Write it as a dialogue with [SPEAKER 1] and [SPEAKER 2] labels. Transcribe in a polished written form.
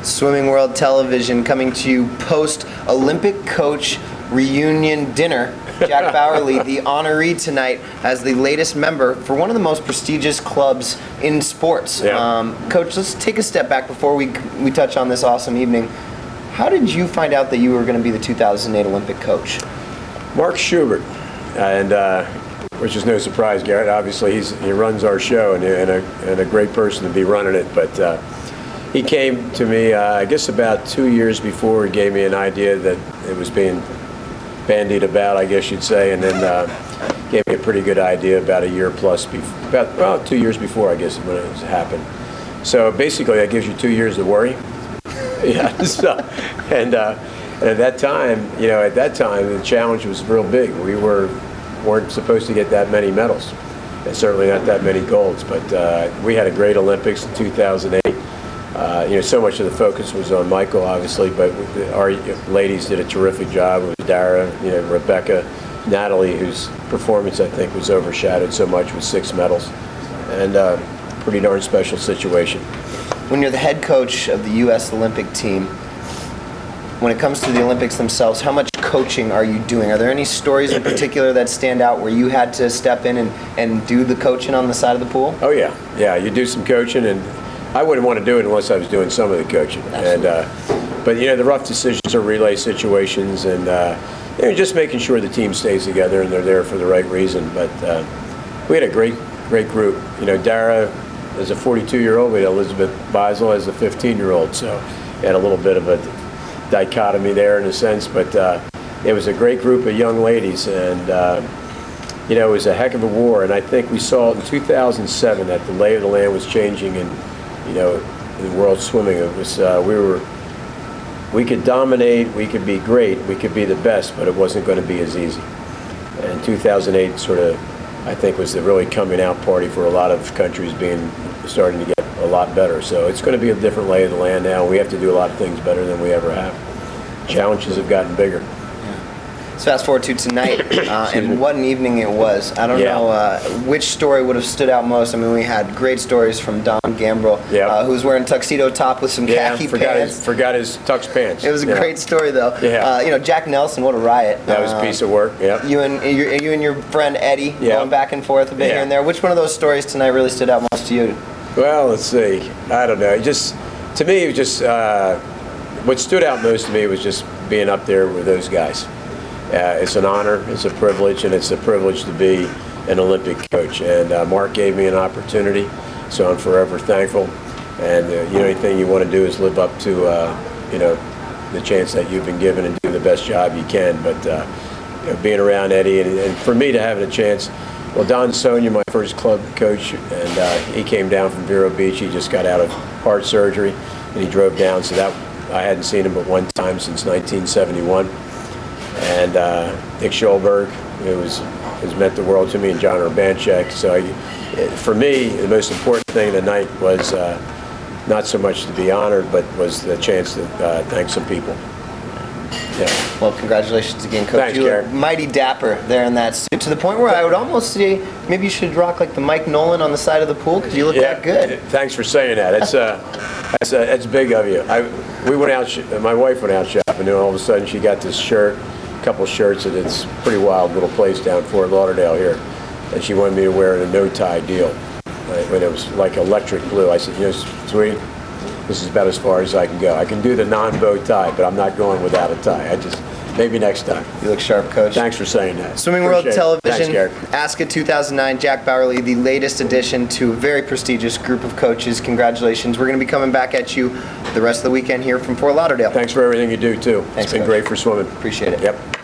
[SPEAKER 1] Swimming World Television coming to you post-Olympic coach reunion dinner. Jack Baurle, the honoree tonight, as the latest member for one of the most prestigious clubs in sports.
[SPEAKER 2] Yeah.
[SPEAKER 1] Coach, let's take a step back before we touch on this awesome evening. How did you find out that you were going to be the 2008 Olympic coach?
[SPEAKER 2] Mark Schubert, and which is no surprise, Garrett. Obviously, he runs our show, and a great person to be running it. But he came to me, I guess, about 2 years before. He gave me an idea that it was being bandied about, I guess you'd say, and then gave me a pretty good idea about a year plus, about 2 years before, I guess, when it happened. So basically, that gives you 2 years to worry. Yeah. So, and at that time, the challenge was real big. We weren't supposed to get that many medals, and certainly not that many golds. But we had a great Olympics in 2008. So much of the focus was on Michael, obviously, but our ladies did a terrific job. It was Dara, Rebecca, Natalie, whose performance, I think, was overshadowed so much with 6 medals, and pretty darn special situation.
[SPEAKER 1] When you're the head coach of the U.S. Olympic team, when it comes to the Olympics themselves, how much coaching are you doing? Are there any stories in particular that stand out where you had to step in and do the coaching on the side of the pool?
[SPEAKER 2] Oh, yeah. Yeah, you do some coaching, and I wouldn't want to do it unless I was doing some of the coaching. But the rough decisions are relay situations, and just making sure the team stays together and they're there for the right reason. But we had a great group. Dara is a 42-year-old. We had Elizabeth Beisel as a 15-year-old. So we had a little bit of a dichotomy there in a sense. But it was a great group of young ladies, and it was a heck of a war. And I think we saw it in 2007 that the lay of the land was changing in world swimming. It was we could dominate, we could be great, we could be the best, but it wasn't going to be as easy. And 2008 sort of, I think, was the really coming out party for a lot of countries starting to get a lot better. So it's going to be a different lay of the land now. We have to do a lot of things better than we ever have. Challenges have gotten bigger.
[SPEAKER 1] Let's fast forward to tonight, and what an evening it was. I don't know which story would have stood out most. I mean, we had great stories from Don Gambrell, who was wearing a tuxedo top with some khaki pants.
[SPEAKER 2] Forgot his tux pants.
[SPEAKER 1] It was a great story, though.
[SPEAKER 2] Yeah.
[SPEAKER 1] Jack Nelson, what a riot.
[SPEAKER 2] That was a piece of work. Yeah.
[SPEAKER 1] You and your friend Eddie going back and forth a bit here and there. Which one of those stories tonight really stood out most to you?
[SPEAKER 2] Well, let's see. I don't know. To me, it was just what stood out most to me was just being up there with those guys. It's an honor, it's a privilege, and it's a privilege to be an Olympic coach. And Mark gave me an opportunity, so I'm forever thankful. And anything you want to do is live up to the chance that you've been given and do the best job you can. But being around Eddie, and for me to have a chance. Well, Don Sonia, my first club coach, and he came down from Vero Beach. He just got out of heart surgery, and he drove down. So that I hadn't seen him but one time since 1971. And Dick Schulberg, has meant the world to me, and John Urbanchek. So for me, the most important thing tonight was not so much to be honored, but was the chance to thank some people. Yeah.
[SPEAKER 1] Well, congratulations again, Coach.
[SPEAKER 2] Thanks,
[SPEAKER 1] you look
[SPEAKER 2] Garrett.
[SPEAKER 1] mighty dapper there in that suit, to the point where I would almost say maybe you should rock like the Mike Nolan on the side of the pool, because you look that good.
[SPEAKER 2] Thanks for saying that. That's big of you. We went out. My wife went out shopping, and all of a sudden she got this shirt. Couple shirts, and it's a pretty wild little place down Fort Lauderdale here, and she wanted me to wear a no-tie deal, when it was like electric blue. I said, sweetie, this is about as far as I can go. I can do the non-bow tie, but I'm not going without a tie. Maybe next time.
[SPEAKER 1] You look sharp, Coach.
[SPEAKER 2] Thanks for saying that.
[SPEAKER 1] Swimming World Television,
[SPEAKER 2] Thanks,
[SPEAKER 1] Ask It 2009, Jack Baurle, the latest addition to a very prestigious group of coaches. Congratulations. We're going to be coming back at you the rest of the weekend here from Fort Lauderdale.
[SPEAKER 2] Thanks for everything you do, too.
[SPEAKER 1] Thanks,
[SPEAKER 2] it's been
[SPEAKER 1] Coach.
[SPEAKER 2] great for swimming.
[SPEAKER 1] Appreciate it.
[SPEAKER 2] Yep.